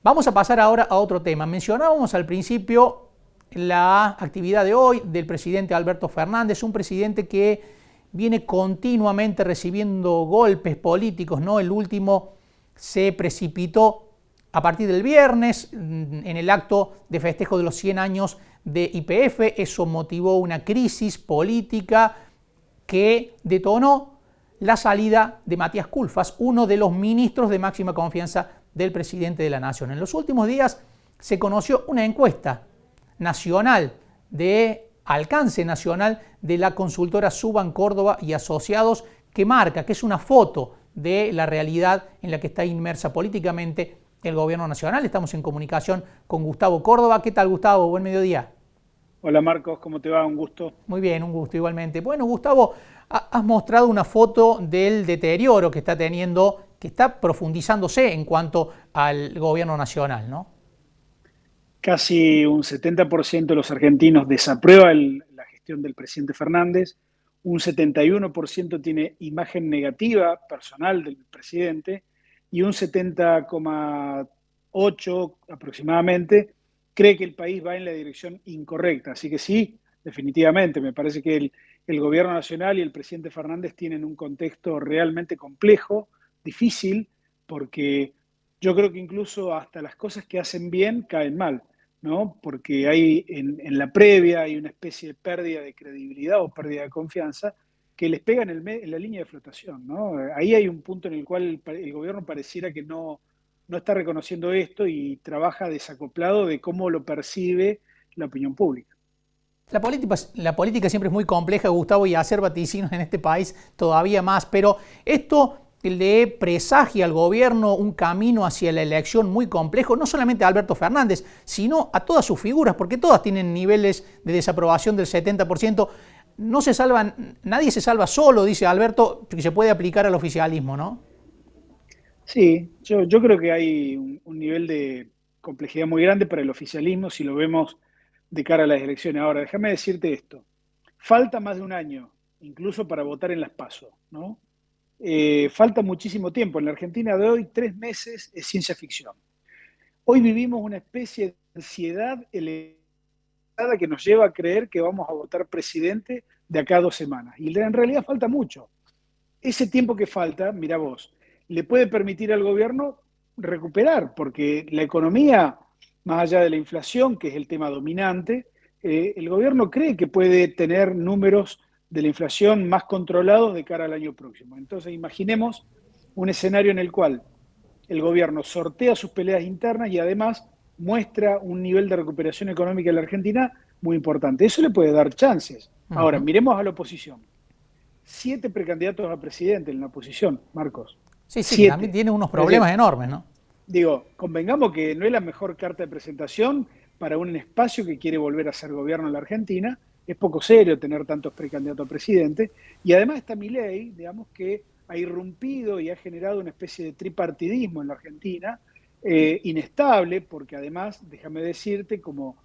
Vamos a pasar ahora a otro tema. Mencionábamos al principio la actividad de hoy del presidente Alberto Fernández, un presidente que viene continuamente recibiendo golpes políticos, ¿no? El último se precipitó a partir del viernes en el acto de festejo de los 100 años de YPF. Eso motivó una crisis política que detonó la salida de Matías Culfas, uno de los ministros de máxima confianza del presidente de la Nación. En los últimos días se conoció una encuesta nacional de alcance nacional de la consultora Suban Córdoba y Asociados que marca, que es una foto de la realidad en la que está inmersa políticamente el gobierno nacional. Estamos en comunicación con Gustavo Córdoba. ¿Qué tal, Gustavo? Buen mediodía. Hola Marcos, ¿cómo te va? Un gusto. Muy bien, un gusto igualmente. Bueno, Gustavo, has mostrado una foto del deterioro que está teniendo, que está profundizándose en cuanto al gobierno nacional, ¿no? Casi un 70% de los argentinos desaprueba la gestión del presidente Fernández, un 71% tiene imagen negativa personal del presidente y un 70,8% aproximadamente cree que el país va en la dirección incorrecta. Así que sí, definitivamente, me parece que el gobierno nacional y el presidente Fernández tienen un contexto realmente complejo, difícil, porque yo creo que incluso hasta las cosas que hacen bien caen mal, ¿no? Porque hay en la previa hay una especie de pérdida de credibilidad o pérdida de confianza que les pega en la línea de flotación, ¿no? Ahí hay un punto en el cual el gobierno pareciera que no está reconociendo esto y trabaja desacoplado de cómo lo percibe la opinión pública. La política siempre es muy compleja, Gustavo, y hacer vaticinios en este país todavía más, pero esto le presagia al gobierno un camino hacia la elección muy complejo, no solamente a Alberto Fernández, sino a todas sus figuras, porque todas tienen niveles de desaprobación del 70%. No se salvan, nadie se salva solo, dice Alberto, que se puede aplicar al oficialismo, ¿no? Sí, yo creo que hay un nivel de complejidad muy grande para el oficialismo si lo vemos de cara a las elecciones. Ahora, déjame decirte esto. Falta más de un año, incluso para votar en las PASO, ¿no? Falta muchísimo tiempo. En la Argentina de hoy, 3 meses es ciencia ficción. Hoy vivimos una especie de ansiedad elevada que nos lleva a creer que vamos a votar presidente de acá a 2 semanas. Y en realidad falta mucho. Ese tiempo que falta, mira vos, le puede permitir al gobierno recuperar, porque la economía, más allá de la inflación, que es el tema dominante, el gobierno cree que puede tener números de la inflación más controlados de cara al año próximo. Entonces, imaginemos un escenario en el cual el gobierno sortea sus peleas internas y además muestra un nivel de recuperación económica en la Argentina muy importante. Eso le puede dar chances. Ahora, Ujú. miremos a la oposición. 7 precandidatos a presidente en la oposición, Marcos. Sí, sí, que también 7. tiene unos Es problemas decir, enormes, ¿no? digo, convengamos que no es la mejor carta de presentación para un espacio que quiere volver a ser gobierno en la Argentina. Es poco serio tener tantos precandidatos a presidente. Y además está Milei, digamos, que ha irrumpido y ha generado una especie de tripartidismo en la Argentina, inestable, porque además, déjame decirte, como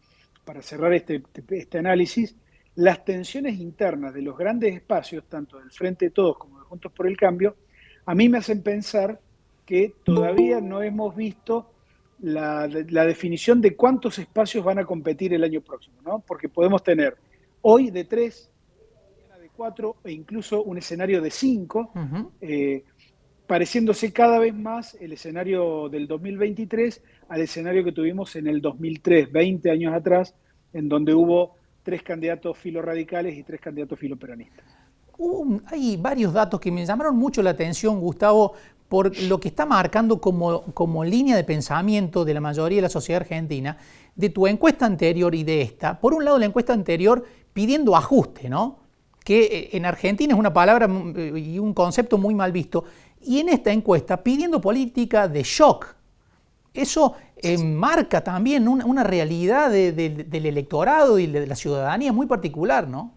para cerrar este análisis, las tensiones internas de los grandes espacios, tanto del Frente de Todos como de Juntos por el Cambio, a mí me hacen pensar que todavía no hemos visto la definición de cuántos espacios van a competir el año próximo, ¿no? Porque podemos tener hoy de 3, mañana de 4 e incluso un escenario de 5, Ujú. pareciéndose cada vez más el escenario del 2023 al escenario que tuvimos en el 2003, 20 años atrás, en donde hubo 3 candidatos filoradicales y 3 candidatos filoperonistas. Hay varios datos que me llamaron mucho la atención, Gustavo, por lo que está marcando como línea de pensamiento de la mayoría de la sociedad argentina, de tu encuesta anterior y de esta. Por un lado, la encuesta anterior pidiendo ajuste, ¿no? Que en Argentina es una palabra y un concepto muy mal visto. Y en esta encuesta pidiendo política de shock. Eso marca también una realidad del electorado y de la ciudadanía muy particular, ¿no?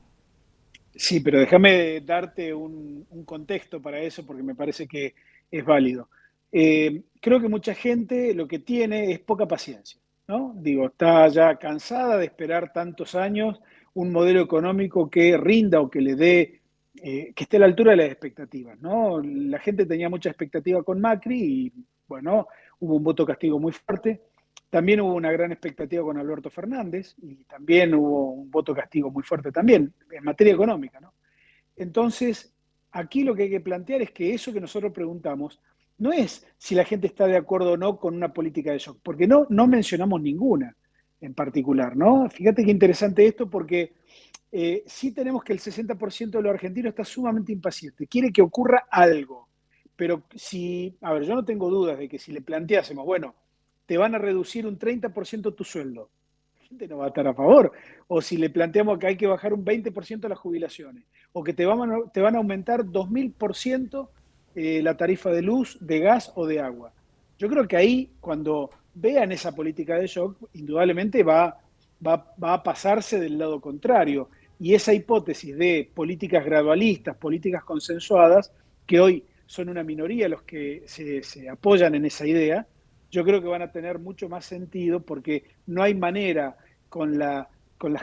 Sí, pero déjame darte un contexto para eso porque me parece que es válido. Creo que mucha gente lo que tiene es poca paciencia, ¿no? Digo, está ya cansada de esperar tantos años un modelo económico que rinda o que le dé, que esté a la altura de las expectativas, ¿no? La gente tenía mucha expectativa con Macri y, bueno, hubo un voto castigo muy fuerte. También hubo una gran expectativa con Alberto Fernández y también hubo un voto castigo muy fuerte también en materia económica, ¿no? Entonces, aquí lo que hay que plantear es que eso que nosotros preguntamos no es si la gente está de acuerdo o no con una política de shock, porque no mencionamos ninguna en particular, ¿no? Fíjate qué interesante esto, porque sí tenemos que el 60% de los argentinos está sumamente impaciente, quiere que ocurra algo, pero si, a ver, yo no tengo dudas de que si le planteásemos, bueno, te van a reducir un 30% tu sueldo, la gente no va a estar a favor. O si le planteamos que hay que bajar un 20% las jubilaciones, o que te van a aumentar 2000% la tarifa de luz, de gas o de agua. Yo creo que ahí, cuando vean esa política de shock, indudablemente va a pasarse del lado contrario. Y esa hipótesis de políticas gradualistas, políticas consensuadas, que hoy son una minoría los que se apoyan en esa idea, yo creo que van a tener mucho más sentido, porque no hay manera con las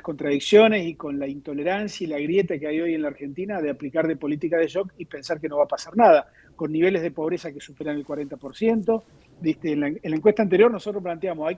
contradicciones y con la intolerancia y la grieta que hay hoy en la Argentina de aplicar de política de shock y pensar que no va a pasar nada, con niveles de pobreza que superan el 40%. ¿Viste? En la encuesta anterior nosotros planteamos, hay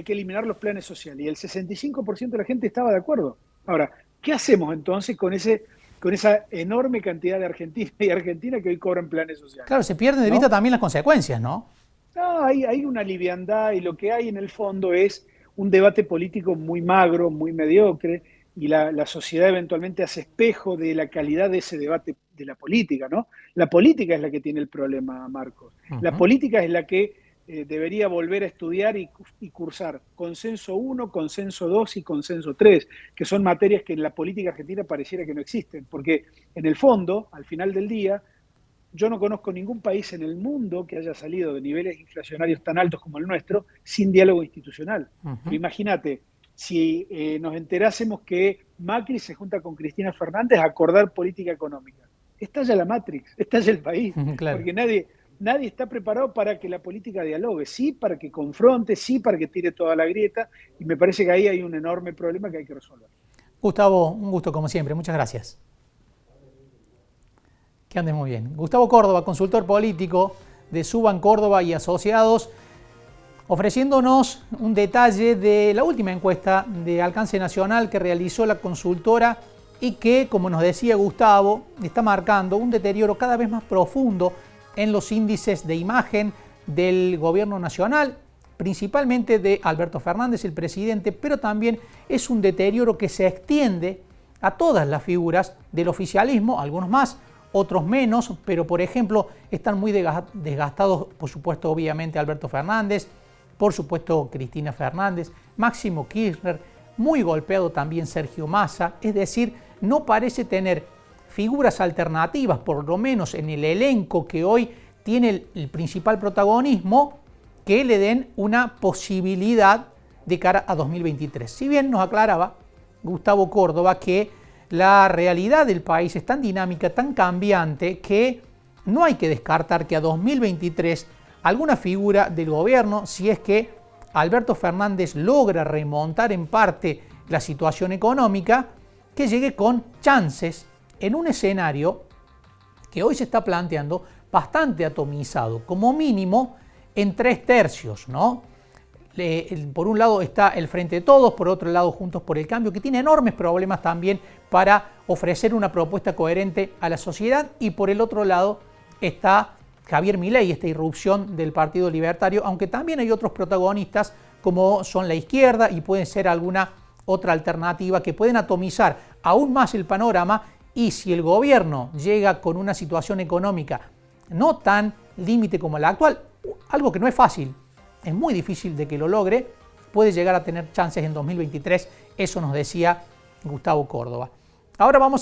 que eliminar los planes sociales, y el 65% de la gente estaba de acuerdo. Ahora, ¿qué hacemos entonces con esa enorme cantidad de argentinos y argentinas que hoy cobran planes sociales? Claro, se pierden de vista también las consecuencias, ¿no? No, hay una liviandad, y lo que hay en el fondo es un debate político muy magro, muy mediocre, y la sociedad eventualmente hace espejo de la calidad de ese debate de la política, ¿no? La política es la que tiene el problema, Marcos. La política es la que debería volver a estudiar y cursar consenso 1, consenso 2 y consenso 3, que son materias que en la política argentina pareciera que no existen, porque en el fondo, al final del día, yo no conozco ningún país en el mundo que haya salido de niveles inflacionarios tan altos como el nuestro sin diálogo institucional. Pero imagínate, si nos enterásemos que Macri se junta con Cristina Fernández a acordar política económica, estalla la Matrix, estalla el país, claro. Porque nadie está preparado para que la política dialogue, sí para que confronte, sí para que tire toda la grieta, y me parece que ahí hay un enorme problema que hay que resolver. Gustavo, un gusto como siempre, muchas gracias. Que andes muy bien. Gustavo Córdoba, consultor político de Suban Córdoba y Asociados, ofreciéndonos un detalle de la última encuesta de alcance nacional que realizó la consultora y que, como nos decía Gustavo, está marcando un deterioro cada vez más profundo en los índices de imagen del gobierno nacional, principalmente de Alberto Fernández, el presidente, pero también es un deterioro que se extiende a todas las figuras del oficialismo, algunos más, otros menos, pero por ejemplo están muy desgastados, por supuesto, obviamente Alberto Fernández, por supuesto Cristina Fernández, Máximo Kirchner, muy golpeado también Sergio Massa, es decir, no parece tener figuras alternativas, por lo menos en el elenco que hoy tiene el principal protagonismo, que le den una posibilidad de cara a 2023. Si bien nos aclaraba Gustavo Córdoba que la realidad del país es tan dinámica, tan cambiante, que no hay que descartar que a 2023 alguna figura del gobierno, si es que Alberto Fernández logra remontar en parte la situación económica, que llegue con chances en un escenario que hoy se está planteando bastante atomizado, como mínimo en 3/3, ¿no? Por un lado está el Frente de Todos, por otro lado Juntos por el Cambio, que tiene enormes problemas también para ofrecer una propuesta coherente a la sociedad, y por el otro lado está Javier Milei, esta irrupción del Partido Libertario, aunque también hay otros protagonistas como son la izquierda y puede ser alguna otra alternativa que pueden atomizar aún más el panorama. Y si el gobierno llega con una situación económica no tan límite como la actual, algo que no es fácil, es muy difícil de que lo logre, puede llegar a tener chances en 2023, eso nos decía Gustavo Córdoba. Ahora vamos